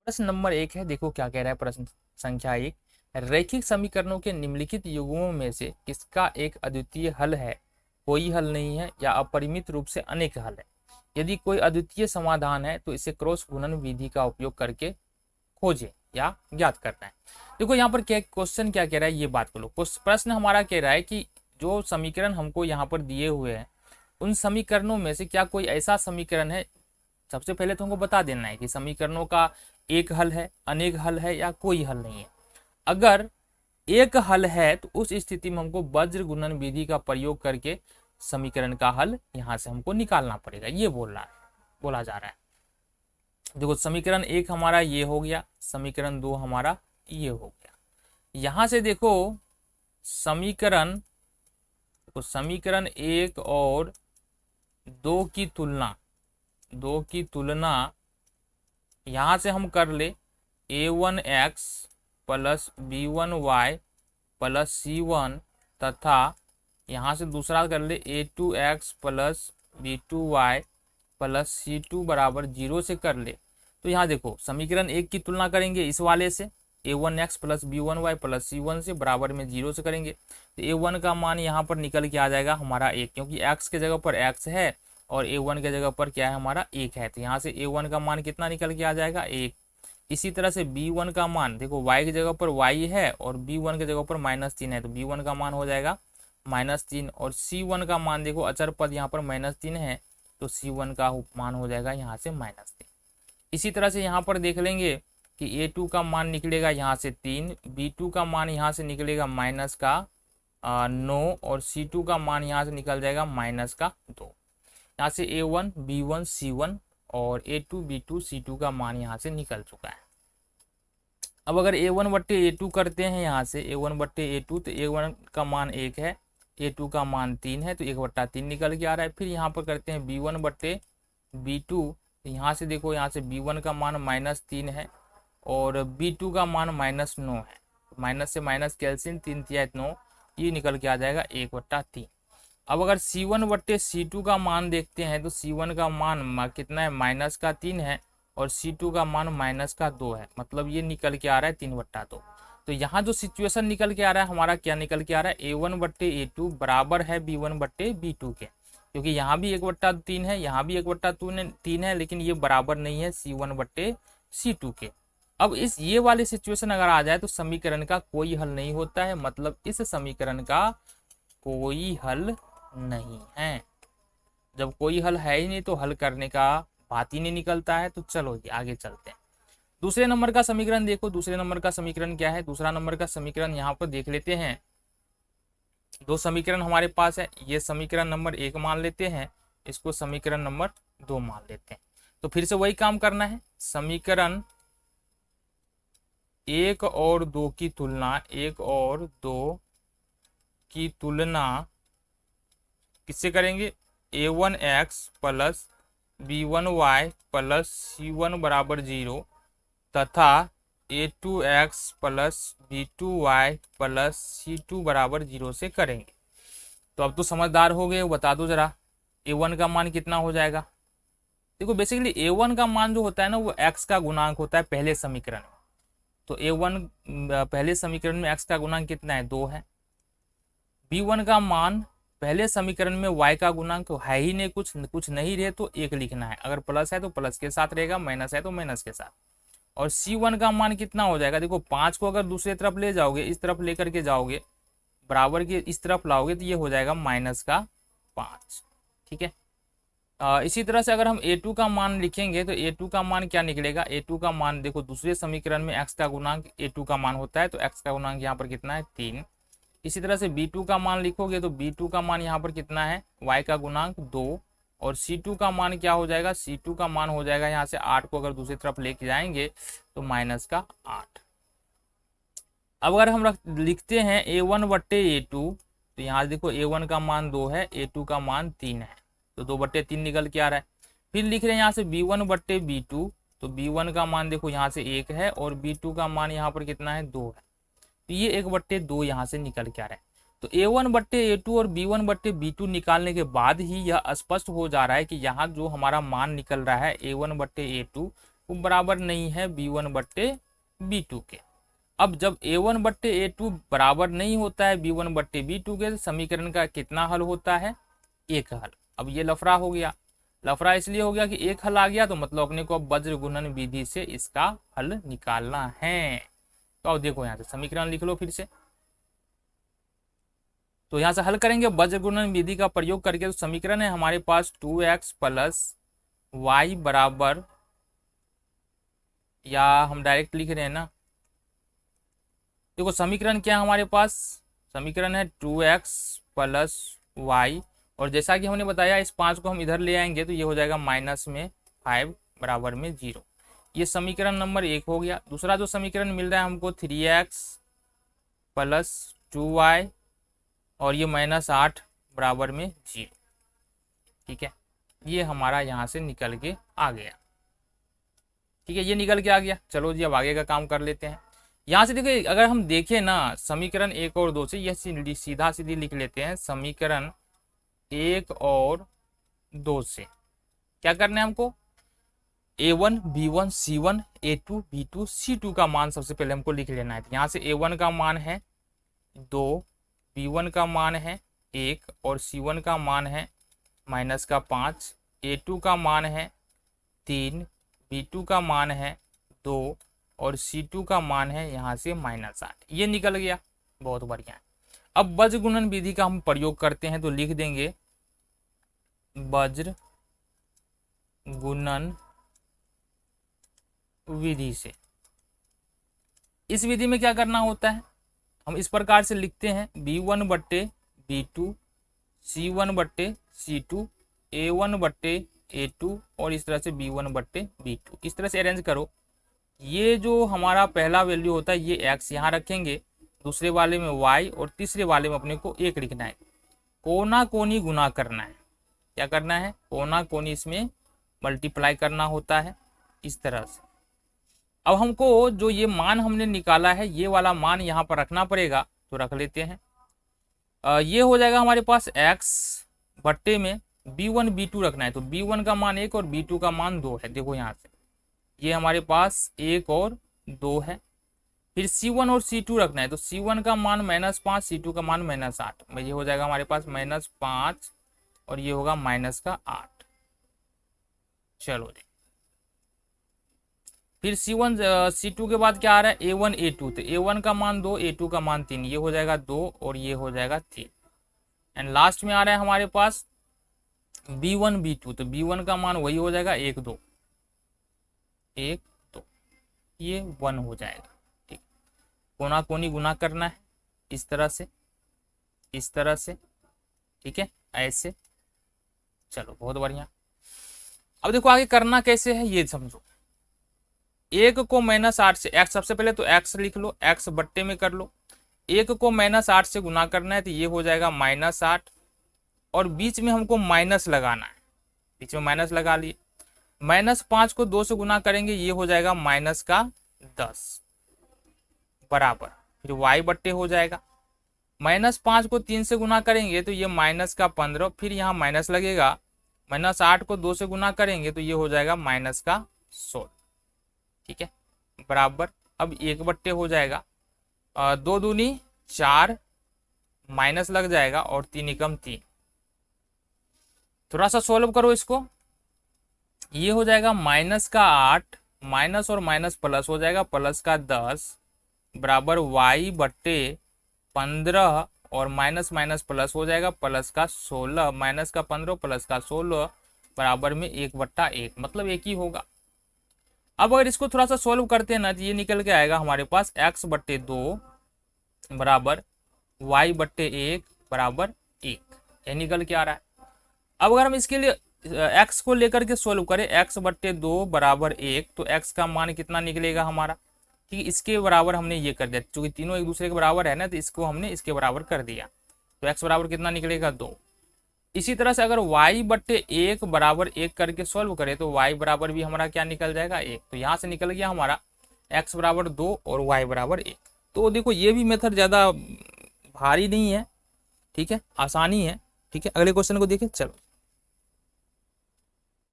प्रश्न नंबर 1 है, देखो क्या कह रहा है प्रश्न संख्या 1। रैखिक समीकरणों के निम्नलिखित युग्मों में से किसका एक अद्वितीय हल है, कोई हल नहीं है या अपरिमित रूप से अनेक हल है। यदि कोई अद्वितीय समाधान है तो इसे क्रॉस गुणन विधि का उपयोग करके खोजें या ज्ञात करना है। देखो यहाँ पर क्या क्वेश्चन क्या कह रहा है, ये बात को लो। प्रश्न हमारा कह रहा है कि जो समीकरण हमको यहाँ पर दिए हुए हैं उन समीकरणों में से क्या कोई ऐसा समीकरण है। सबसे पहले तो हमको बता देना है कि समीकरणों का एक हल है, अनेक हल है या कोई हल नहीं है। अगर एक हल है तो उस स्थिति में हमको वज्र गुणन विधि का प्रयोग करके समीकरण का हल यहां से हमको निकालना पड़ेगा, ये बोला जा रहा है। देखो समीकरण 1 हमारा ये हो गया, समीकरण 2 हमारा ये हो गया। यहां से देखो समीकरण 1 और 2 की तुलना यहां से हम कर ले a1x plus b1y plus c1 तथा यहां से दूसरा कर ले a2x plus b2y plus c2 बराबर 0 से कर ले। तो यहाँ देखो समीकरण 1 की तुलना करेंगे इस वाले से a1x plus b1y plus c1 से बराबर में 0 से करेंगे तो a1 का मान यहाँ पर निकल के आ जाएगा हमारा 1, क्योंकि x के जगह पर x है और a1 के जगह पर क्या है हमारा 1 है। तो यहाँ से a1 का मान कितना निकल के आ जाएगा 1। इसी तरह से b1 का मान देखो y की जगह पर y है और b1 की जगह पर -3 है, तो b1 का मान हो जाएगा -3। और c1 का मान देखो अचर पद यहाँ पर -3 है तो c1 का मान हो जाएगा यहाँ से -3। इसी तरह से यहाँ पर देख लेंगे कि a2 का मान निकलेगा यहाँ से 3, b2 का मान यहाँ से निकलेगा -9 और c2 का मान यहाँ से निकल जाएगा -2। यहाँ से a1 b1 c1 और a2 b2 c2 का मान यहाँ से निकल चुका है। अब अगर a1 बट्टे a2 करते हैं यहाँ से a1 बट्टे a2 तो a1 का मान 1 है, a2 का मान 3 है तो 1/3 निकल के आ रहा है। फिर यहाँ पर करते हैं b1 बट्टे b2, तो यहाँ से देखो यहाँ से b1 का मान -3 है और b2 का मान -9 है। माइनस से माइनस कैल्सियम 3 तिया 9, ये निकल के आ जाएगा 1/3। अब अगर c1 बट्टे c2 का मान देखते हैं तो c1 का मान कितना है -3 है और c2 का मान -2 है, मतलब ये निकल के आ रहा है 3/2। तो यहाँ जो सिचुएशन निकल के आ रहा है हमारा क्या निकल के आ रहा है a1 बट्टे a2 बराबर है b1 बट्टे b2 के, क्योंकि यहाँ भी 1/3 है यहाँ भी 1/3 है, लेकिन ये बराबर नहीं है c1 बट्टे c2 के। अब इस ये वाले सिचुएशन अगर आ जाए तो समीकरण का कोई हल नहीं होता है, मतलब इस समीकरण का कोई हल नहीं है। जब कोई हल है ही नहीं तो हल करने का बात ही नहीं निकलता है। तो चलो जी आगे चलते हैं। दूसरे नंबर का समीकरण देखो, दूसरे नंबर का समीकरण क्या है। दूसरा नंबर का समीकरण यहाँ पर देख लेते हैं। दो समीकरण हमारे पास है, ये समीकरण नंबर 1 मान लेते हैं, इसको समीकरण नंबर 2 मान लेते हैं। तो फिर से वही काम करना है, समीकरण 1 और 2 की तुलना, 1 और 2 की तुलना किससे करेंगे a1x plus b1y plus c1 बराबर 0 तथा a2x plus b2y plus c2 बराबर 0 से करेंगे। तो अब तो समझदार हो गए, बता दो जरा a1 का मान कितना हो जाएगा। देखो बेसिकली a1 का मान जो होता है ना वो x का गुणांक होता है पहले समीकरण में। तो a1 पहले समीकरण में x का गुणांक कितना है 2 है। b1 का मान पहले समीकरण में y का गुणांक है ही नहीं, कुछ नहीं रहे तो 1 लिखना है, अगर प्लस है तो प्लस के साथ रहेगा, माइनस है तो माइनस के साथ। और c1 का मान कितना हो जाएगा, देखो 5 को अगर दूसरी तरफ ले जाओगे, इस तरफ लेकर के जाओगे, बराबर के इस तरफ लाओगे तो ये हो जाएगा -5। ठीक है। इसी तरह से अगर हम a2 का मान लिखेंगे तो a2 का मान क्या निकलेगा, a2 का मान देखो दूसरे समीकरण में x का गुणांक a2 का मान होता है, तो x का गुणांक यहाँ पर कितना है 3। इसी तरह से b2 का मान लिखोगे तो b2 का मान यहाँ पर कितना है y का गुणांक 2 और c2 का मान क्या हो जाएगा, c2 का मान हो जाएगा यहाँ से 8 को अगर दूसरी तरफ लेके जाएंगे तो -8। अब अगर हम लिखते हैं a1 बट्टे a2, तो यहाँ देखो a1 का मान 2 है, a2 का मान 3 है, तो 2/3 निकल के आ रहा है। फिर लिख रहे हैं यहाँ से b1 बट्टे b2, तो b1 का मान देखो यहाँ से 1 है और b2 का मान यहाँ पर कितना है 2 है, तो ये 1/2 यहाँ से निकल के आ रहा है। तो a1 बट्टे a2 और b1 बट्टे b2 निकालने के बाद ही यह स्पष्ट हो जा रहा है कि यहाँ जो हमारा मान निकल रहा है a1 बट्टे a2 वो बराबर नहीं है B1 बट्टे B2 के। अब जब A1 बट्टे A2 बराबर नहीं होता है B1 बट्टे B2 के, तो समीकरण का कितना हल होता है? एक हल। अब ये लफड़ा हो गया। लफड़ा इसलिए हो गया कि एक हल आ गया, तो मतलब अपने को अब वज्र गुणन विधि से इसका हल निकालना है। तो अब देखो यहाँ से समीकरण लिख लो फिर से। तो यहाँ से हल करेंगे वज्र गुणन विधि का प्रयोग करके। तो समीकरण है हमारे पास 2x प्लस वाई बराबर, या हम डायरेक्ट लिख रहे हैं ना, देखो समीकरण क्या है हमारे पास? समीकरण है 2x प्लस वाई, और जैसा कि हमने बताया इस 5 को हम इधर ले आएंगे तो ये हो जाएगा माइनस में 5 बराबर में 0। ये समीकरण नंबर 1 हो गया। दूसरा जो समीकरण मिल रहा है हमको 3x प्लस 2y, और ये -8 बराबर में 0। ठीक है, ये हमारा यहाँ से निकल के आ गया। ठीक है, ये निकल के आ गया। चलो जी अब आगे का काम कर लेते हैं। यहाँ से देखिए, अगर हम देखें ना समीकरण 1 और 2 से, यह सीधा सीधी लिख लेते हैं। समीकरण 1 और 2 से क्या करना है हमको? A1 B1 C1 A2 B2 C2 का मान सबसे पहले हमको लिख लेना है। यहाँ से A1 का मान है 2, B1 का मान है 1 और C1 का मान है -5, A2 का मान है 3, B2 का मान है 2 और C2 का मान है यहाँ से -8। ये निकल गया, बहुत बढ़िया। अब वज्र गुणन विधि का हम प्रयोग करते हैं, तो लिख देंगे वज्र गुणन विधि से। इस विधि में क्या करना होता है? हम इस प्रकार से लिखते हैं B1 बट्टे B2 C1 बट्टे C2 A1 बट्टे A2 और इस तरह से B1 बट्टे B2। इस तरह से अरेंज करो। ये जो हमारा पहला वैल्यू होता है ये x यहाँ रखेंगे, दूसरे वाले में y और तीसरे वाले में अपने को 1 लिखना है। कोना कोनी गुना करना है। क्या करना है? कोना कोनी इसमें मल्टीप्लाई करना होता है इस तरह से। अब हमको जो ये मान हमने निकाला है ये वाला मान यहाँ पर रखना पड़ेगा, तो रख लेते हैं। ये हो जाएगा हमारे पास x बट्टे में B1 B2 रखना है, तो B1 का मान 1 और B2 का मान 2 है। देखो यहाँ से ये हमारे पास 1 और 2 है। फिर C1 और C2 रखना है, तो C1 का मान -5 C2 का मान -8, ये हो जाएगा हमारे पास -5 और ये होगा -8। चलो जी, फिर C1 C2 के बाद क्या आ रहा है? A1 A2, तो A1 का मान 2 A2 का मान 3, ये हो जाएगा 2 और ये हो जाएगा 3। एंड लास्ट में आ रहा है हमारे पास B1 B2, तो B1 का मान वही हो जाएगा 1 2, ये 1 हो जाएगा। ठीक, कोना कोनी गुना करना है इस तरह से, इस तरह से। ठीक है, ऐसे। चलो बहुत बढ़िया। अब देखो आगे करना कैसे है ये समझो। 1 को -8 से x, सबसे पहले तो x लिख लो, x बट्टे में कर लो। 1 को -8 से गुना करना है, तो ये हो जाएगा -8 और बीच में हमको माइनस लगाना है, बीच में माइनस लगा लिए। -5 को 2 से गुना करेंगे, ये हो जाएगा -10 बराबर, फिर y बट्टे हो जाएगा। -5 को 3 से गुना करेंगे तो ये -15, फिर यहाँ माइनस लगेगा। -8 को 2 से गुना करेंगे तो ये हो जाएगा -16। ठीक है, बराबर। अब 1 बट्टे हो जाएगा, 2 दूनी 4, माइनस लग जाएगा और 3 एकम 3। थोड़ा सा सोल्व करो इसको, ये हो जाएगा -8, माइनस और माइनस प्लस हो जाएगा, +10 बराबर y बट्टे 15 और माइनस माइनस प्लस हो जाएगा, +16, -15 +16 बराबर में 1/1, मतलब 1 ही होगा। अब अगर इसको थोड़ा सा सोल्व करते हैं ना, तो ये निकल के आएगा हमारे पास x बट्टे 2 बराबर y बट्टे 1 बराबर 1, ये निकल के आ रहा है। अब अगर हम इसके लिए x को लेकर के सोल्व करें, x बट्टे 2 बराबर 1, तो x का मान कितना निकलेगा हमारा? ठीक, इसके बराबर हमने ये कर दिया, क्योंकि तीनों एक दूसरे के बराबर है ना, तो इसको हमने इसके बराबर कर दिया, तो x बराबर कितना निकलेगा? 2। इसी तरह से अगर y बट्टे 1 बराबर 1 करके सोल्व करें, तो y बराबर भी हमारा क्या निकल जाएगा? 1। तो यहाँ से निकल गया हमारा x बराबर 2 और y बराबर 1। तो देखो ये भी मेथड ज़्यादा भारी नहीं है, ठीक है, आसानी है। ठीक है, अगले क्वेश्चन को देखिए। चलो,